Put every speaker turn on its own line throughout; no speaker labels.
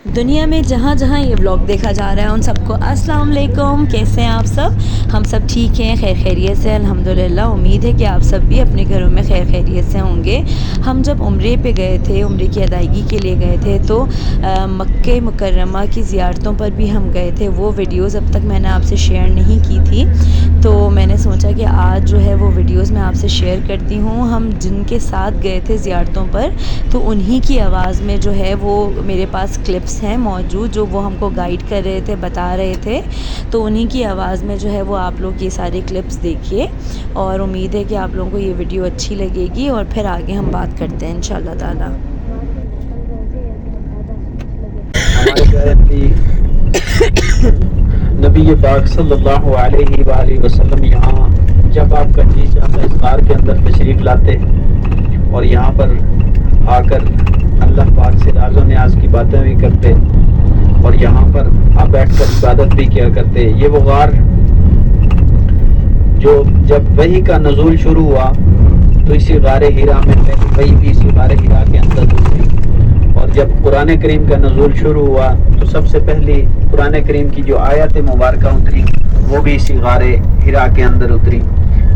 دنیا میں جہاں جہاں یہ ولاگ دیکھا جا رہا ہے ان سب کو السلام علیکم. کیسے ہیں آپ سب؟ ہم سب ٹھیک ہیں، خیر خیریت سے الحمدللہ. امید ہے کہ آپ سب بھی اپنے گھروں میں خیر خیریت سے ہوں گے. ہم جب عمرے پہ گئے تھے، عمرے کی ادائیگی کے لیے گئے تھے، تو مکہ مکرمہ کی زیارتوں پر بھی ہم گئے تھے. وہ ویڈیوز اب تک میں نے آپ سے شیئر نہیں کی تھی، تو میں نے سوچا کہ آج جو ہے وہ ویڈیوز میں آپ سے شیئر کرتی ہوں. ہم جن کے ساتھ گئے تھے زیارتوں پر، تو انہی کی آواز میں جو ہے وہ میرے پاس کلپس ہیں موجود، جو وہ ہم کو گائیڈ کر رہے تھے، بتا رہے تھے. تو انہی کی آواز میں جو ہے وہ آپ لوگ یہ سارے کلپس دیکھیے، اور امید ہے کہ آپ لوگوں کو یہ ویڈیو اچھی لگے گی، اور پھر آگے ہم بات کرتے ہیں انشاءاللہ تعالی.
ہمارے نبی پاک صلی اللہ علیہ وآلہ وسلم یہاں جب آپ کا جی چاہتا اس غار کے اندر تشریف لاتے اور یہاں پر آ کر اللہ پاک سے راز و نیاز کی باتیں بھی کرتے اور یہاں پر آپ بیٹھ کر عبادت بھی کیا کرتے. یہ وہ غار جو جب وحی کا نزول شروع ہوا تو اسی غار ہیرا میں وحی بھی اسی غار ہیرا کے اندر اتری، اور جب قرآن کریم کا نزول شروع ہوا تو سب سے پہلی قرآن کریم کی جو آیت مبارکہ اتری وہ بھی اسی غار ہیرا کے اندر اتری.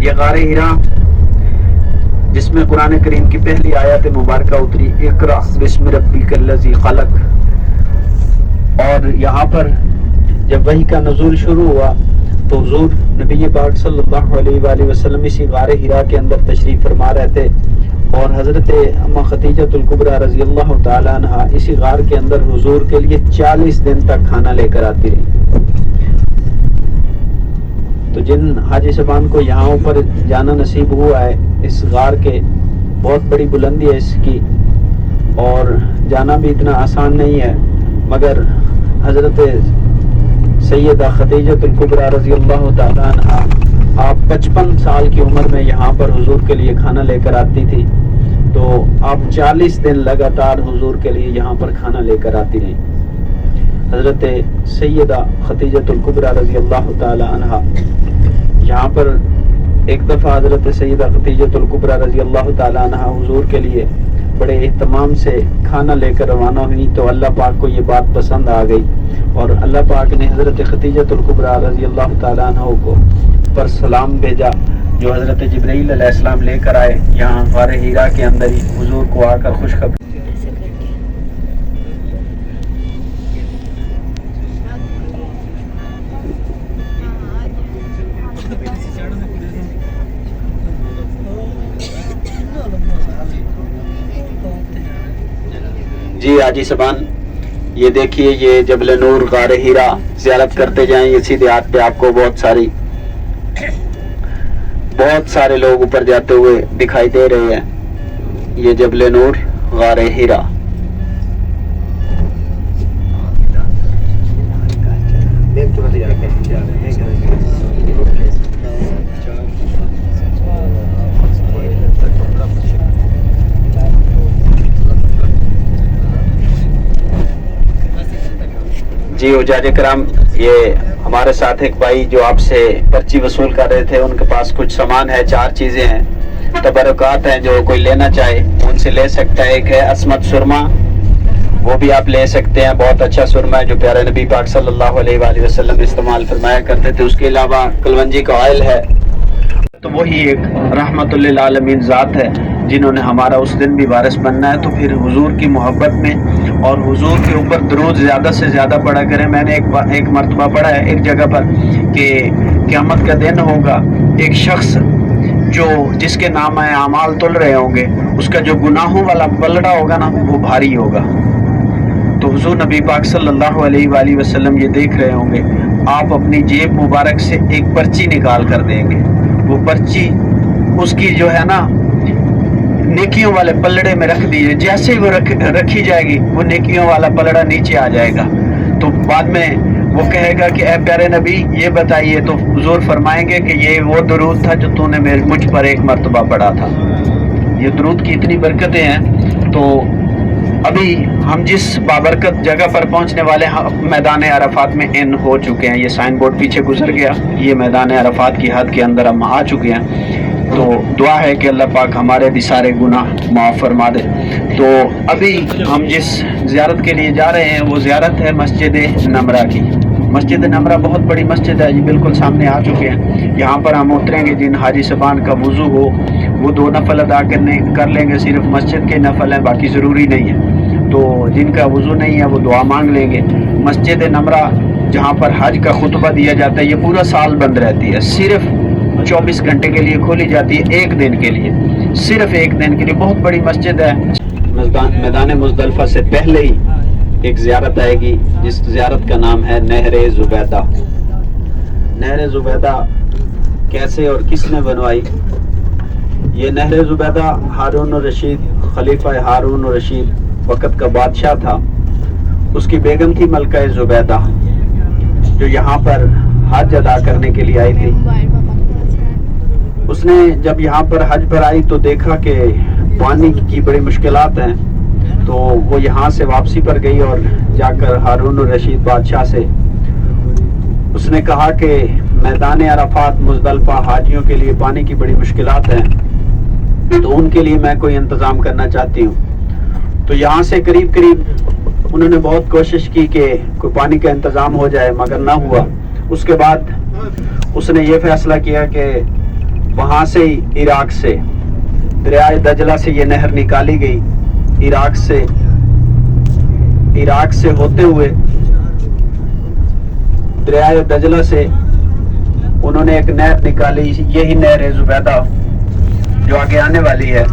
یہ غار ہیرا جس میں قرآن کریم کی پہلی آیت مبارکہ اتری، اقرأ بسم ربک الذی خلق. اور یہاں پر جب وحی کا نزول شروع ہوا تو حضور نبی پاک صلی اللہ علیہ وآلہ وسلم اسی غار ہیرا کے اندر تشریف فرما رہے تھے، اور حضرت اما خدیجۃ الکبریٰ رضی اللہ تعالیٰ عنہ اسی غار کے اندر حضور کے لیے 40 دن تک کھانا لے کر آتی رہی. تو جن حاجی صاحبان کو یہاں اوپر جانا نصیب ہوا ہے، اس غار کے بہت بڑی بلندی ہے اس کی، اور جانا بھی اتنا آسان نہیں ہے، مگر حضرت سیدہ خدیجۃ الکبریٰ رضی اللہ تعالیٰ عنہ آپ 55 سال کی عمر میں یہاں پر حضور کے لیے کھانا لے کر آتی تھی، تو آپ 40 دن لگاتار حضور کے لیے یہاں پر کھانا لے کر آتی رہی. حضرت سیدہ خدیجۃ الکبریٰ رضی اللہ تعالی عنہ یہاں پر ایک دفعہ حضرت سیدہ خدیجۃ الکبریٰ رضی اللہ تعالی عنہ حضور کے لیے بڑے اہتمام سے کھانا لے کر روانہ ہوئی، تو اللہ پاک کو یہ بات پسند آ گئی، اور اللہ پاک نے حضرت خدیجۃ الکبریٰ رضی اللہ تعالی عنہ کو پر سلام بھیجا، جو حضرت جبرائیل علیہ السلام لے کر آئے یہاں غار ہیرا کے اندر ہی حضور کو آ کر خوشخبری. جی حاجی صاحبان، یہ دیکھیے یہ جبل نور غار ہیرا زیارت کرتے جائیں، یہ سیدھے ہاتھ پہ آپ کو بہت سارے لوگ اوپر جاتے ہوئے دکھائی دے رہے ہیں. یہ جبل نور غار ہیرا. جی حجاج کرام، یہ ہمارے ساتھ ایک بھائی جو آپ سے پرچی وصول کر رہے تھے، ان کے پاس کچھ سامان ہے، 4 چیزیں ہیں، تبرکات ہیں، جو کوئی لینا چاہے ان سے لے سکتا ہے. ایک ہے عصمت سرما، وہ بھی آپ لے سکتے ہیں، بہت اچھا سرما ہے جو پیارے نبی پاک صلی اللہ علیہ وآلہ وسلم استعمال فرمایا کرتے تھے. اس کے علاوہ کلونجی کا آئل ہے، تو وہی ایک رحمت للعالمین ذات ہے جنہوں نے ہمارا اس دن بھی وارث بننا ہے. تو پھر حضور کی محبت میں اور حضور کے اوپر درود زیادہ سے زیادہ پڑھا کریں. میں نے ایک مرتبہ پڑھا ہے ایک جگہ پر کہ قیامت کا دن ہوگا، ایک شخص جس کے نام اعمال تل رہے ہوں گے، اس کا جو گناہوں والا پلڑا ہوگا نا وہ بھاری ہوگا. تو حضور نبی پاک صلی اللہ علیہ وآلہ وسلم یہ دیکھ رہے ہوں گے، آپ اپنی جیب مبارک سے ایک پرچی نکال کر دیں گے، وہ پرچی اس کی جو ہے نا نیکیوں والے پلڑے میں رکھ دیجیے. جیسے ہی وہ رکھی جائے گی وہ نیکیوں والا پلڑا نیچے آ جائے گا. تو بعد میں وہ کہے گا کہ اے پیارے نبی یہ بتائیے، تو حضور فرمائیں گے کہ یہ وہ درود تھا جو تو نے مجھ پر ایک مرتبہ پڑھا تھا. یہ درود کی اتنی برکتیں ہیں. تو ابھی ہم جس بابرکت جگہ پر پہنچنے والے میدان عرفات میں ان ہو چکے ہیں. یہ سائن بورڈ پیچھے گزر گیا، یہ میدان عرفات کی حد کے اندر ہم آ چکے ہیں. تو دعا ہے کہ اللہ پاک ہمارے بھی سارے گناہ معاف فرما دے. تو ابھی ہم جس زیارت کے لیے جا رہے ہیں وہ زیارت ہے مسجد نمرہ کی. مسجد نمرہ بہت بڑی مسجد ہے، یہ بالکل سامنے آ چکے ہیں. یہاں پر ہم اتریں گے. جن حاجی صاحبان کا وضو ہو وہ 2 نفل ادا کر لیں گے. صرف مسجد کے نفل ہیں، باقی ضروری نہیں ہے. تو جن کا وضو نہیں ہے وہ دعا مانگ لیں گے. مسجد نمرہ جہاں پر حج کا خطبہ دیا جاتا ہے، یہ پورا سال بند رہتی ہے. صرف 24 گھنٹے کے لیے کھولی جاتی ہے، 1 دن کے لیے، صرف 1 دن کے لیے. بہت بڑی مسجد ہے. میدان مزدلفہ سے پہلے ہی ایک زیارت آئے گی جس زیارت کا نام ہے نہر زبیدہ. نہر زبیدہ کیسے اور کس نے بنوائی؟ یہ نہر زبیدہ ہارون الرشید، خلیفہ ہارون الرشید وقت کا بادشاہ تھا. اس کی بیگم تھی ملکہ زبیدہ جو یہاں پر حج ادا کرنے کے لیے آئی تھی. اس نے جب یہاں پر حج پر آئی تو دیکھا کہ پانی کی بڑی مشکلات ہیں، تو وہ یہاں سے واپسی پر گئی اور جا کر ہارون الرشید بادشاہ سے اس نے کہا کہ میدان عرفات مزدلفہ حاجیوں کے لیے پانی کی بڑی مشکلات ہیں، تو ان کے لیے میں کوئی انتظام کرنا چاہتی ہوں. تو یہاں سے قریب انہوں نے بہت کوشش کی کہ کوئی پانی کا انتظام ہو جائے، مگر نہ ہوا. اس کے بعد اس نے یہ فیصلہ کیا کہ وہاں سے ہی عراق سے دریائے دجلہ سے یہ نہر نکالی گئی. عراق سے ہوتے ہوئے دریائے دجلہ سے انہوں نے ایک نہر نکالی. یہی نہر زبیدہ جو آگے آنے والی ہے،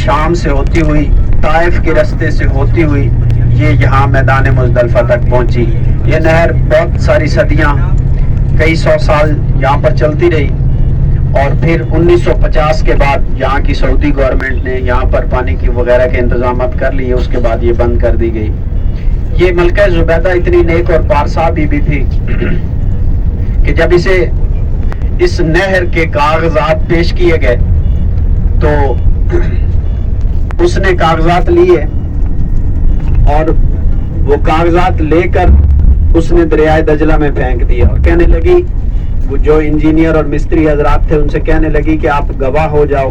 شام سے ہوتی ہوئی طائف کے راستے سے ہوتی ہوئی یہ یہاں میدان مزدلفہ تک پہنچی. یہ نہر بہت ساری صدیاں، کئی 100 سال یہاں پر چلتی رہی، اور پھر 1950 کے بعد یہاں کی سعودی گورنمنٹ نے یہاں پر پانی کی وغیرہ کے انتظامات کر لیے. اس کے بعد یہ بند کر دی گئی. یہ ملکہ زبیدہ اتنی نیک اور پارسا بی بی تھی کہ جب اسے اس نہر کے کاغذات پیش کیے گئے تو اس نے کاغذات لیے اور وہ کاغذات لے کر اس نے دریائے دجلہ میں پھینک دیا اور کہنے لگی، وہ جو انجینئر اور مستری حضرات تھے ان سے کہنے لگی کہ آپ گواہ ہو جاؤ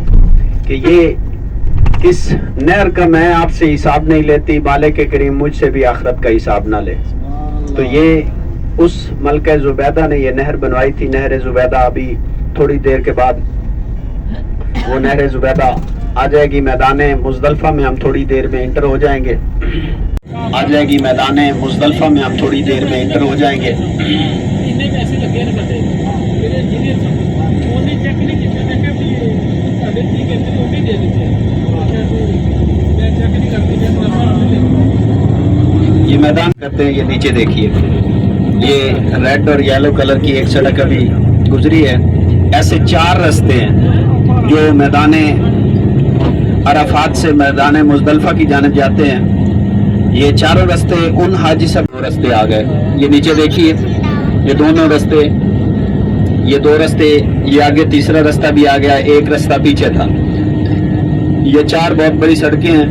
کہ یہ اس نہر کا میں آپ سے حساب نہیں لیتی، مالک کریم مجھ سے بھی آخرت کا حساب نہ لے. تو یہ اس ملکہ زبیدہ نے یہ نہر بنوائی تھی. نہر زبیدہ ابھی تھوڑی دیر کے بعد وہ نہر زبیدہ آ جائے گی میدان مزدلفہ میں. ہم تھوڑی دیر میں انٹر ہو جائیں گے. آ جائے گی میدان مزدلفہ میں. ہم تھوڑی دیر میں انٹر ہو جائیں گے. یہ میدان کرتے ہیں. یہ نیچے دیکھیے، یہ ریڈ اور یلو کلر کی ایک سڑک ابھی گزری ہے. ایسے 4 راستے ہیں جو میدان عرفات سے میدان مزدلفہ کی جانب جاتے ہیں. یہ چاروں راستے ان حاجی سب راستے آ گئے. یہ نیچے دیکھیے، یہ دونوں راستے، یہ 2 راستے، یہ آگے تیسرا راستہ بھی آ گیا، ایک راستہ پیچھے تھا. یہ 4 بہت بڑی سڑکیں ہیں.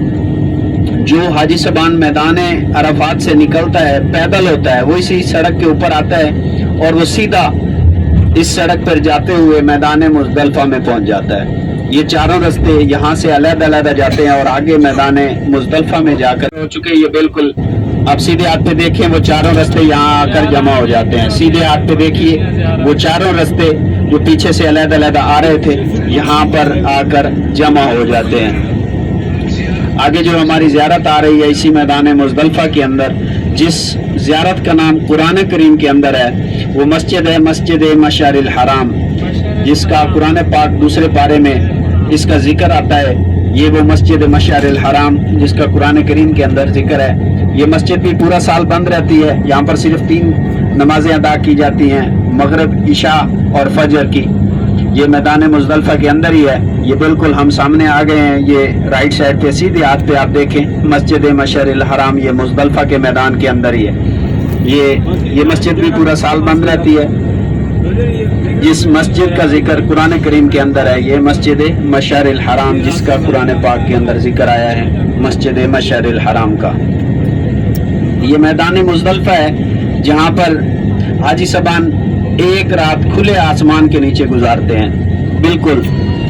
جو حاجی صاحبان میدان عرفات سے نکلتا ہے پیدل ہوتا ہے، وہ اسی سڑک کے اوپر آتا ہے اور وہ سیدھا اس سڑک پر جاتے ہوئے میدان مزدلفہ میں پہنچ جاتا ہے. یہ چاروں راستے یہاں سے علیحدہ جاتے ہیں اور آگے میدان مزدلفہ میں جا کر ہو چکے. یہ بالکل آپ سیدھے ہاتھ پہ دیکھیں، وہ چاروں راستے یہاں آ کر جمع ہو جاتے ہیں. سیدھے ہاتھ پہ دیکھیے، وہ چاروں راستے جو پیچھے سے علیحدہ آ رہے تھے یہاں پر آ کر جمع ہو جاتے ہیں. آگے جو ہماری زیارت آ رہی ہے اسی میدان مزدلفہ کے اندر، جس زیارت کا نام قرآن کریم کے اندر ہے، وہ مسجد ہے، مسجد مشعر الحرام، جس کا قرآن پاک دوسرے پارے میں اس کا ذکر آتا ہے. یہ وہ مسجد مشعر الحرام جس کا قرآن کریم کے اندر ذکر ہے. یہ مسجد بھی پورا سال بند رہتی ہے. یہاں پر صرف 3 نمازیں ادا کی جاتی ہیں، مغرب، عشاء اور فجر کی. یہ میدان مزدلفہ کے اندر ہی ہے. یہ بالکل ہم سامنے آ گئے ہیں. یہ رائٹ سائڈ پہ سیدھے ہاتھ پہ آپ دیکھیں مسجد مشعر الحرام، یہ مزدلفہ کے میدان کے اندر ہی ہے. یہ مسجد بھی پورا سال بند رہتی ہے. جس مسجد کا ذکر قرآن کریم کے اندر ہے یہ مسجد مشعر الحرام، جس کا قرآن پاک کے اندر ذکر آیا ہے، مسجد مشعر الحرام کا. یہ میدان مزدلفہ ہے جہاں پر حاجی صاحبان ایک رات کھلے آسمان کے نیچے گزارتے ہیں. بالکل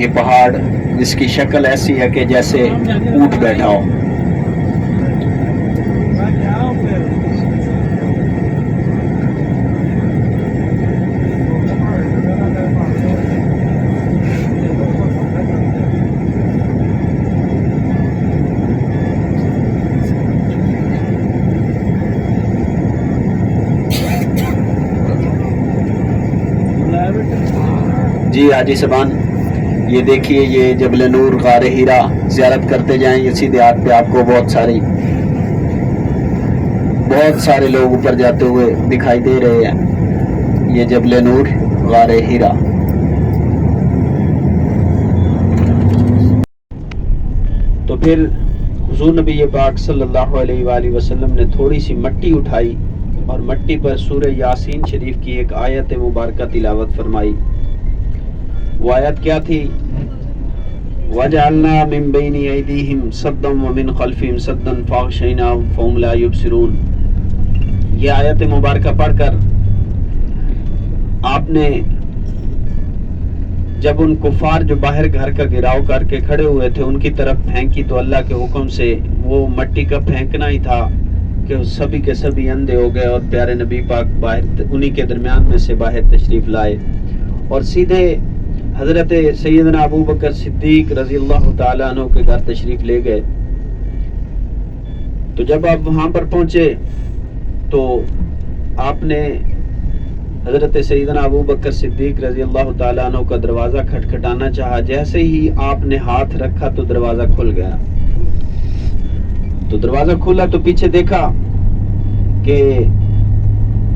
یہ پہاڑ جس کی شکل ایسی ہے کہ جیسے اونٹ بیٹھا ہو. جی حاجی صاحبان، یہ دیکھیے یہ جبل نور غار ہیرا زیارت کرتے جائیں. یہ سیدھے ہاتھ پہ آپ کو بہت سارے لوگ اوپر جاتے ہوئے دکھائی دے رہے ہیں. یہ جبل نور غار ہیرا. تو پھر حضور نبی پاک صلی اللہ علیہ وآلہ وسلم نے تھوڑی سی مٹی اٹھائی اور مٹی پر سورہ یاسین شریف کی ایک آیت مبارکہ تلاوت فرمائی. وہ آیت کیا تھی؟ وَجَعَلْنَا مِن بَيْنِ أَيْدِيهِمْ صَدًّا وَمِن خَلْفِهِمْ صَدًّا فَأَغْشَيْنَاهُمْ فَهُمْ لَا يُبْصِرُونَ. یہ آیت مبارکہ پڑھ کر آپ نے جب ان کفار جو باہر گھر کا گھراؤ کر کے کھڑے ہوئے تھے ان کی طرف پھینکی تو اللہ کے حکم سے وہ مٹی کا پھینکنا ہی تھا کہ سبھی کے سبھی اندھے ہو گئے اور پیارے نبی پاک باہر انہی کے درمیان میں سے باہر تشریف لائے اور سیدھے حضرت سیدنا ابو بکر صدیق رضی اللہ تعالیٰ عنہ کے گھر تشریف لے گئے. تو جب آپ وہاں پر پہنچے تو آپ نے حضرت سیدنا ابو بکر صدیق رضی اللہ تعالیٰ عنہ کا دروازہ کھٹکھٹانا چاہا. جیسے ہی آپ نے ہاتھ رکھا تو دروازہ کھل گیا. تو دروازہ کھلا تو پیچھے دیکھا کہ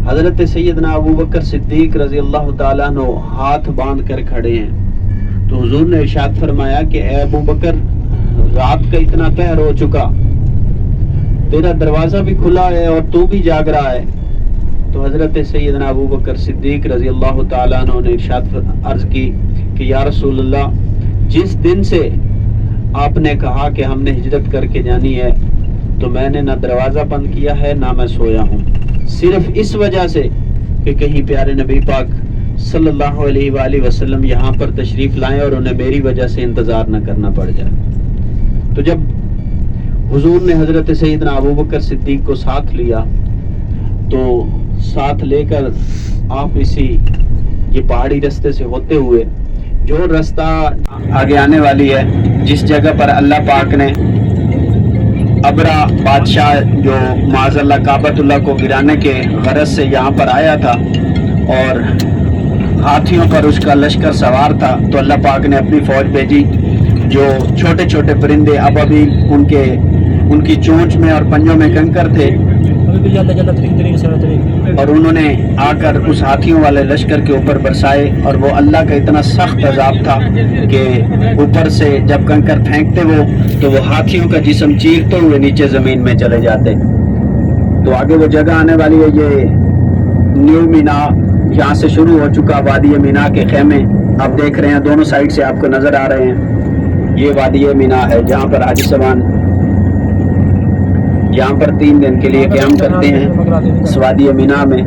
حضرت سیدنا ابو بکر صدیق رضی اللہ تعالیٰ عنہ ہاتھ باندھ کر کھڑے ہیں. تو حضور نے ارشاد فرمایا کہ اے ابو بکر، رات کا اتنا پہر ہو چکا، تیرا دروازہ بھی کھلا ہے اور تو بھی جاگ رہا ہے. تو حضرت سیدنا ابو بکر صدیق رضی اللہ تعالیٰ عنہ نے ارشاد عرض کی کہ یا رسول اللہ، جس دن سے آپ نے کہا کہ ہم نے ہجرت کر کے جانی ہے تو میں نے نہ دروازہ بند کیا ہے نہ میں سویا ہوں، صرف اس وجہ سے کہ کہیں پیارے نبی پاک صلی اللہ علیہ وآلہ وسلم یہاں پر تشریف لائیں اور انہیں میری وجہ سے انتظار نہ کرنا پڑ جائے. تو جب حضور نے حضرت سیدنا ابو بکر صدیق کو ساتھ لیا تو ساتھ لے کر آپ اسی یہ پہاڑی رستے سے ہوتے ہوئے جو رستہ آگے آنے والی ہے، جس جگہ پر اللہ پاک نے ابرا بادشاہ جو معاذ اللہ کعبۃ اللہ کو گرانے کے غرض سے یہاں پر آیا تھا اور ہاتھیوں پر اس کا لشکر سوار تھا، تو اللہ پاک نے اپنی فوج بھیجی جو چھوٹے چھوٹے پرندے ابابیل ان کی چونچ میں اور پنجوں میں کنکر تھے، اور انہوں نے آ کر اس ہاتھیوں والے لشکر کے اوپر برسائے. اور وہ اللہ کا اتنا سخت عذاب تھا کہ اوپر سے جب کنکر پھینکتے وہ تو وہ ہاتھیوں کا جسم چیرتے ہوئے نیچے زمین میں چلے جاتے. تو آگے وہ جگہ آنے والی ہے، یہ نیو مینا، یہاں سے شروع ہو چکا وادی مینا کے خیمے آپ دیکھ رہے ہیں، دونوں سائڈ سے آپ کو نظر آ رہے ہیں. یہ وادی مینا ہے جہاں پر حاجی صاحبان یہاں پر 3 دن کے لیے قیام کرتے ہیں اس وادی مینا میں.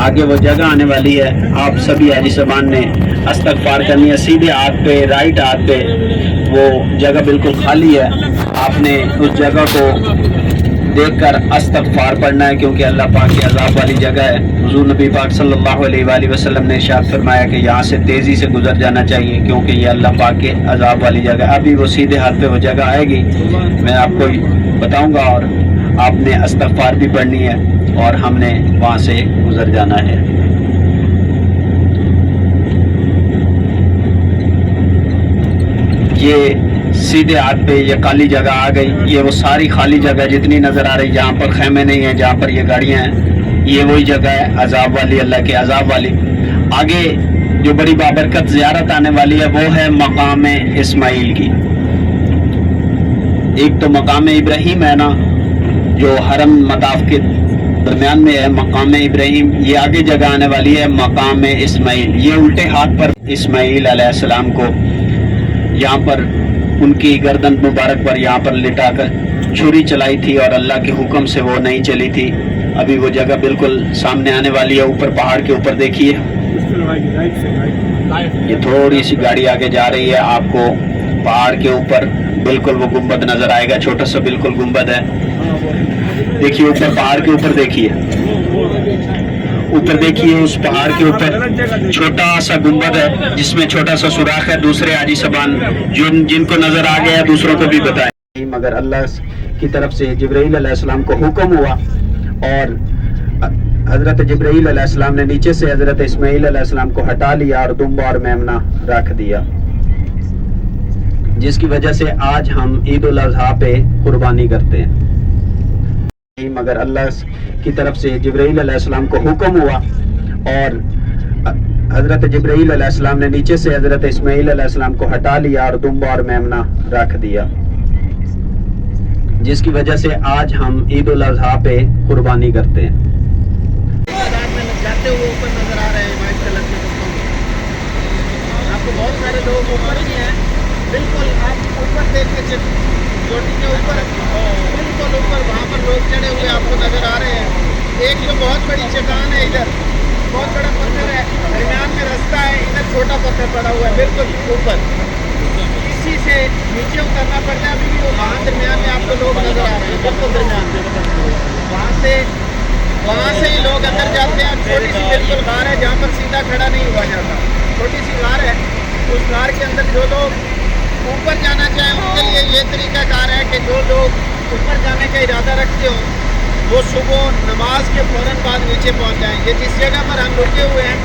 آگے وہ جگہ آنے والی ہے، آپ سبھی حاجی صاحبان نے استغفار کرنی ہے. سیدھے ہاتھ پہ رائٹ ہاتھ پہ وہ جگہ بالکل خالی ہے، آپ نے اس جگہ کو دیکھ کر استغفار پڑھنا ہے کیونکہ اللہ پاک کی عذاب والی جگہ ہے. حضور نبی پاک صلی اللہ علیہ وآلہ وسلم نے ارشاد فرمایا کہ یہاں سے تیزی سے گزر جانا چاہیے کیونکہ یہ اللہ پاک کے عذاب والی جگہ. ابھی وہ سیدھے ہاتھ پہ وہ جگہ آئے گی، میں آپ کو بتاؤں گا، اور آپ نے استغفار بھی پڑھنی ہے اور ہم نے وہاں سے گزر جانا ہے. یہ سیدھے ہاتھ پہ یہ خالی جگہ آ گئی، یہ وہ ساری خالی جگہ جتنی نظر آ رہی جہاں پر خیمے نہیں ہیں، جہاں پر یہ گاڑیاں ہیں، یہ وہی جگہ ہے عذاب والی، اللہ کے عذاب والی. آگے جو بڑی بابرکت زیارت آنے والی ہے وہ ہے مقام اسماعیل کی. ایک تو مقام ابراہیم ہے نا جو حرم مطاف کے درمیان میں ہے، مقام ابراہیم. یہ آگے جگہ آنے والی ہے مقام اسماعیل. یہ الٹے ہاتھ پر اسماعیل علیہ السلام کو یہاں پر ان کی گردن مبارک پر یہاں پر لٹا کر چھری چلائی تھی اور اللہ کے حکم سے وہ نہیں چلی تھی. ابھی وہ جگہ بالکل سامنے آنے والی ہے، اوپر پہاڑ کے اوپر دیکھیے یہ تھوڑی سی گاڑی آگے جا رہی ہے, آپ کو پہاڑ کے اوپر بالکل وہ گنبد نظر آئے گا, چھوٹا سا بالکل گنبد ہے. دیکھیے اوپر پہاڑ کے اوپر, دیکھیے اوپر, دیکھیے اس پہاڑ کے اوپر چھوٹا سا گنبد ہے جس میں چھوٹا سا سوراخ ہے. دوسرے حاجی صاحبان جن کو نظر آ گیا دوسروں کو بھی بتائیں. مگر اللہ کی طرف سے جبرائیل علیہ السلام کو حکم ہوا اور حضرت جبرائیل علیہ السلام نے نیچے سے حضرت اسماعیل علیہ السلام کو ہٹا لیا اور دمبا اور میمنہ رکھ دیا, جس کی وجہ سے آج ہم عید الاضحیٰ پہ قربانی کرتے ہیں. مگر اللہ کی طرف سے جبرائیل علیہ السلام کو حکم ہوا اور حضرت جبرائیل علیہ السلام نے نیچے سے حضرت اسماعیل علیہ السلام کو ہٹا لیا اور دمبا اور میمنہ رکھ دیا, جس کی وجہ سے آج ہم عید الاضحیٰ پہ قربانی کرتے ہیں.
جاتے ہوئے اوپر نظر آ رہے ہیں وائٹ کلر کے کپڑوں میں. آپ کو بہت سارے لوگ اوپر ہی ہیں, بالکل آپ اوپر دیکھیں چوٹی کے اوپر, بالکل اوپر وہاں پر لوگ چڑھے ہوئے آپ کو نظر آ رہے ہیں. ایک جو بہت بڑی چٹان ہے, ادھر بہت بڑا پتھر ہے, درمیان میں رستہ ہے, ادھر چھوٹا پتھر پڑا ہوا ہے بالکل اوپر, اسی سے نیچے اترنا پڑتا ہے. ابھی بھی وہاں درمیان میں آپ کو لوگ نظر آ رہے ہیں, بالکل درمیان میں. وہاں سے ہی لوگ اندر جاتے ہیں. چھوٹی سی بالکل غار ہے جہاں پر سیدھا کھڑا نہیں ہوا جاتا, چھوٹی سی غار ہے. اس غار کے اندر جو لوگ اوپر جانا چاہیں ان کے لیے یہ طریقہ کار ہے کہ جو لوگ اوپر جانے کا ارادہ رکھتے ہوں وہ صبح نماز کے فوراً بعد نیچے پہنچ جائیں. یہ جس جگہ پر ہم رکے ہوئے ہیں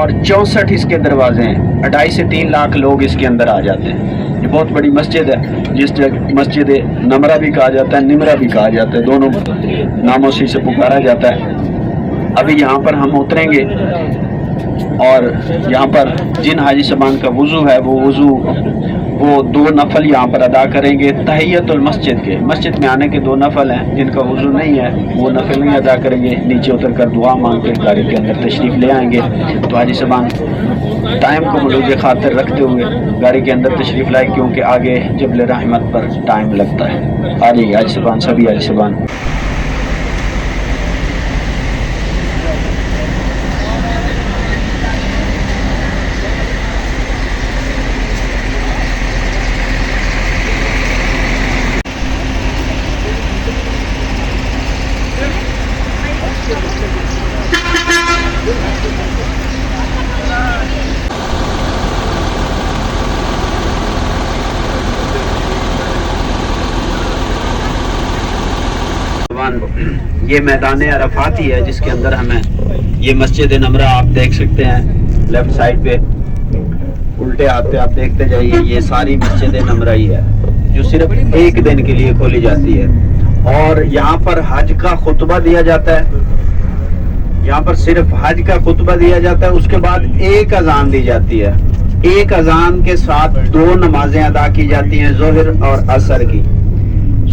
اور 64 اس کے دروازے ہیں. 2.5 سے 3 لاکھ لوگ اس کے اندر آ جاتے ہیں. یہ بہت بڑی مسجد ہے جس مسجد نمرہ بھی کہا جاتا ہے, نمرہ بھی کہا جاتا ہے, دونوں ناموں سے اسے پکارا جاتا ہے. ابھی یہاں پر ہم اتریں گے اور یہاں پر جن حاجی صاحبان کا وضو ہے وہ 2 نفل یہاں پر ادا کریں گے تحیت المسجد کے. مسجد میں آنے کے 2 نفل ہیں, جن کا وضو نہیں ہے وہ نفل نہیں ادا کریں گے, نیچے اتر کر دعا مانگ کے گاڑی کے اندر تشریف لے آئیں گے. تو حاجی صاحبان ٹائم کو ملوز خاطر رکھتے ہوئے گاڑی کے اندر تشریف لائے, کیونکہ آگے جبل رحمت پر ٹائم لگتا ہے. آ جائیے حاجی صاحبان, سبھی حاجی صاحبان. یہ میدان عرفات ہی ہے جس کے اندر ہمیں یہ مسجد نمرہ آپ دیکھ سکتے ہیں لیفٹ سائڈ پہ الٹے ہاتھ پہ آپ دیکھتے جائیے. یہ ساری مسجد نمرہ ہی ہے جو صرف 1 دن کے لیے کھولی جاتی ہے, اور یہاں پر حج کا خطبہ دیا جاتا ہے. یہاں پر صرف حج کا خطبہ دیا جاتا ہے, اس کے بعد 1 اذان دی جاتی ہے. 1 اذان کے ساتھ 2 نمازیں ادا کی جاتی ہیں, ظہر اور عصر کی.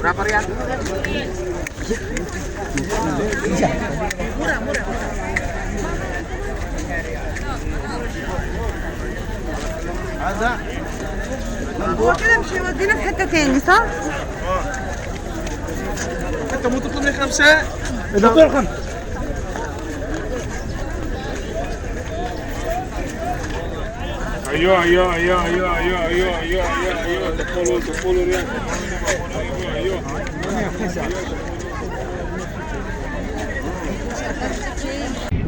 Berapa rial? Murah. هذا
هو كده مش هيودينا في حتة تاني صح؟
انت مو تطلب لي 5 ايوه دخلوا ريال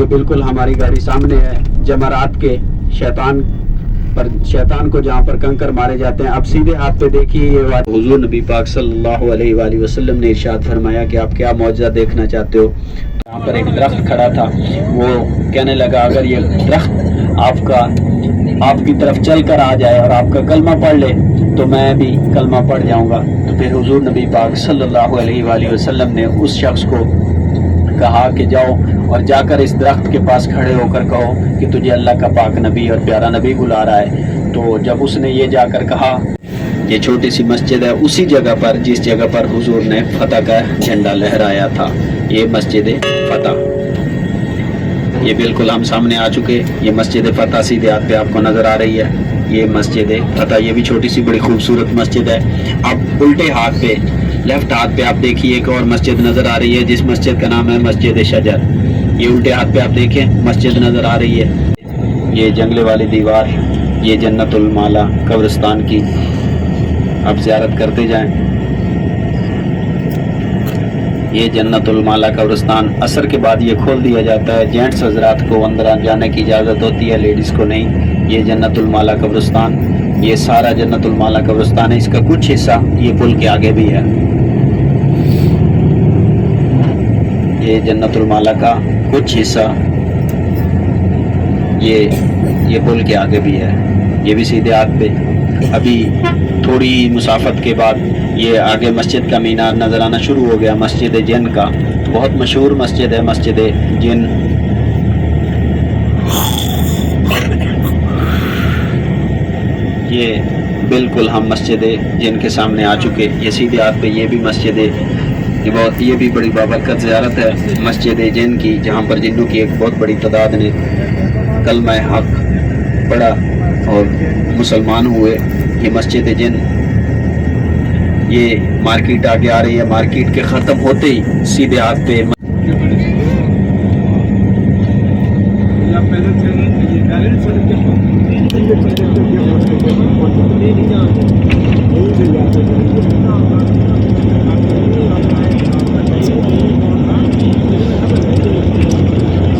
یہ بالکل ہماری گاڑی سامنے ہے جمرات کے شیطان کو جہاں پر کنکر مارے جاتے ہیں. اب سیدھے ہاتھ پہ دیکھیے یہ حضور نبی پاک صلی اللہ علیہ وآلہ وسلم نے ارشاد فرمایا کہ آپ کیا معجزہ دیکھنا چاہتے ہو. یہاں پر ایک درخت کھڑا تھا, وہ کہنے لگا اگر یہ درخت آپ کی طرف چل کر آ جائے اور آپ کا کلمہ پڑھ لے تو میں بھی کلمہ پڑھ جاؤں گا. تو پھر حضور نبی پاک صلی اللہ علیہ وآلہ وسلم نے اس شخص کو کہا کہ جاؤ اور جا کر اس درخت کے پاس کھڑے ہو کر کہو کہ تجھے اللہ کا پاک نبی اور پیارا نبی بلا رہا ہے. تو جب اس نے یہ جا کر کہا, یہ چھوٹی سی مسجد ہے اسی جگہ پر جس جگہ پر حضور نے فتح کا جھنڈا لہرایا تھا, یہ مسجد فتح. یہ بالکل ہم سامنے آ چکے, یہ مسجد فتح سیدھے ہاتھ پہ آپ کو نظر آ رہی ہے. یہ مسجد فتح, یہ بھی چھوٹی سی بڑی خوبصورت مسجد ہے. اب الٹے ہاتھ پہ لیفٹ ہاتھ پہ آپ دیکھیے ایک اور مسجد نظر آ رہی ہے جس مسجد کا نام ہے مسجد شجر. یہ الٹے ہاتھ پہ آپ دیکھیں مسجد نظر آ رہی ہے. یہ جنگلے والی دیوار, یہ جنت المالا قبرستان کی آپ زیارت کرتے جائیں. یہ جنت المالا قبرستان عصر کے بعد یہ کھول دیا جاتا ہے. جینٹس حضرات کو اندر جانے کی اجازت ہوتی ہے, لیڈیز کو نہیں. یہ جنت المالا قبرستان, یہ سارا جنت المالا قبرستان ہے. اس کا کچھ حصہ یہ پل کے آگے بھی ہے. یہ جنت المالا کا کچھ حصہ یہ پل کے آگے بھی ہے. یہ بھی سیدھے ہاتھ پہ. ابھی تھوڑی مسافت کے بعد یہ آگے مسجد کا مینار نظر آنا شروع ہو گیا. مسجد جن کا بہت مشہور مسجد ہے, مسجد جن. یہ بالکل ہم مسجد جن کے سامنے آ چکے. یہ سیدھے ہاتھ پہ یہ بھی مسجد ہے, یہ بھی بڑی بابرکت زیارت ہے مسجد جن کی, جہاں پر جنوں کی ایک بہت بڑی تعداد نے کلمہ حق پڑھا اور مسلمان ہوئے. یہ مسجد جن, یہ مارکیٹ آگے آ رہی ہے. مارکیٹ کے ختم ہوتے ہی سیدھے ہاتھ پہ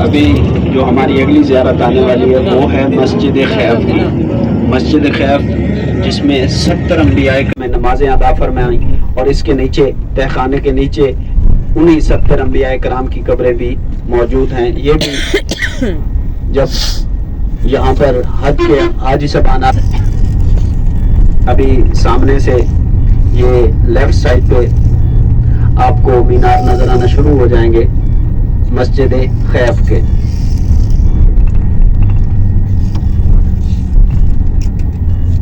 ابھی جو ہماری اگلی زیارت آنے والی ہے وہ ہے مسجد خیف کی. مسجد خیف جس میں 70 انبیاء میں نمازیں ادا فرمائیں, اور اس کے نیچے تہخانے کے نیچے انہی 70 انبیاء کرام کی قبریں بھی موجود ہیں. یہ بھی جب یہاں پر حج کے حاجی صاحبان ابھی سامنے سے یہ لیفٹ سائڈ پہ آپ کو مینار نظر آنا شروع ہو جائیں گے مسجد خیف کے.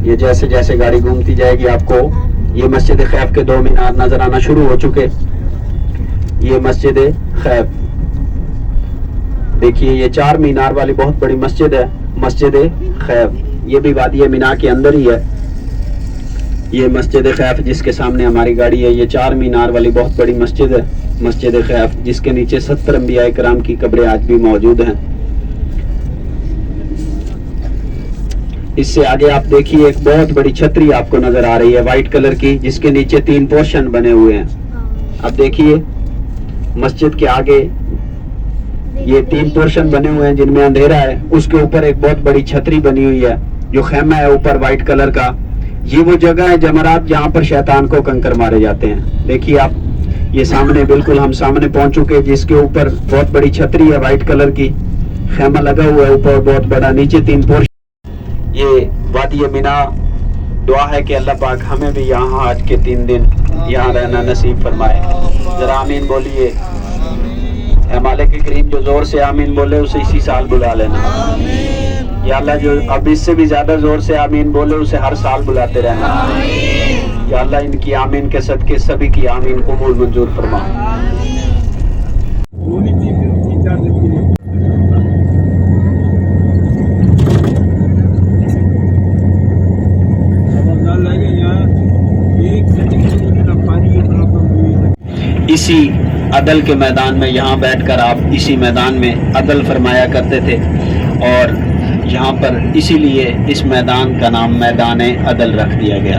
یہ جیسے جیسے گاڑی گھومتی جائے گی آپ کو یہ مسجد خیف کے 2 مینار نظر آنا شروع ہو چکے. یہ مسجد خیف دیکھیے, یہ 4 مینار والی بہت بڑی مسجد ہے مسجد خیف. یہ بھی وادی مینا کے اندر ہی ہے. یہ مسجد خیف جس کے سامنے ہماری گاڑی ہے, یہ 4 مینار والی بہت بڑی مسجد ہے مسجد خیف, جس کے نیچے 70 انبیاء کرام کی قبریں آج بھی موجود ہیں. اس سے آگے آپ دیکھیے ایک بہت بڑی چھتری آپ کو نظر آ رہی ہے وائٹ کلر کی, جس کے نیچے 3 پورشن بنے ہوئے ہیں. اب دیکھیے مسجد کے آگے یہ 3 پورشن بنے ہوئے ہیں جن میں اندھیرا ہے. اس کے اوپر ایک بہت بڑی چھتری بنی ہوئی ہے جو خیمہ ہے اوپر وائٹ کلر کا. یہ وہ جگہ ہے جمرات جہاں پر شیطان کو کنکر مارے جاتے ہیں. دیکھیے آپ, یہ سامنے بالکل ہم سامنے پہنچ چکے, جس کے اوپر بہت بڑی چھتری ہے وائٹ کلر کی, خیمہ لگا ہوا ہے اوپر بہت بڑا, نیچے 3 پورشن. یہ وادی مینا, دعا ہے کہ اللہ پاک ہمیں بھی یہاں آج کے 3 دن یہاں رہنا نصیب فرمائے. ذرا آمین بولیے. اے مالک کریم, جو زور سے آمین بولے اسے اسی سال بلا لینا. یا اللہ جو اب اس سے بھی زیادہ زور سے آمین بولے اسے ہر سال بلاتے رہنا. یا اللہ ان کی آمین کے صدقے سبھی کی آمین قبول منظور فرما. اسی عدل کے میدان میں یہاں بیٹھ کر آپ اسی میدان میں عدل فرمایا کرتے تھے, اور یہاں پر اسی لیے اس میدان کا نام میدان عدل رکھ دیا گیا.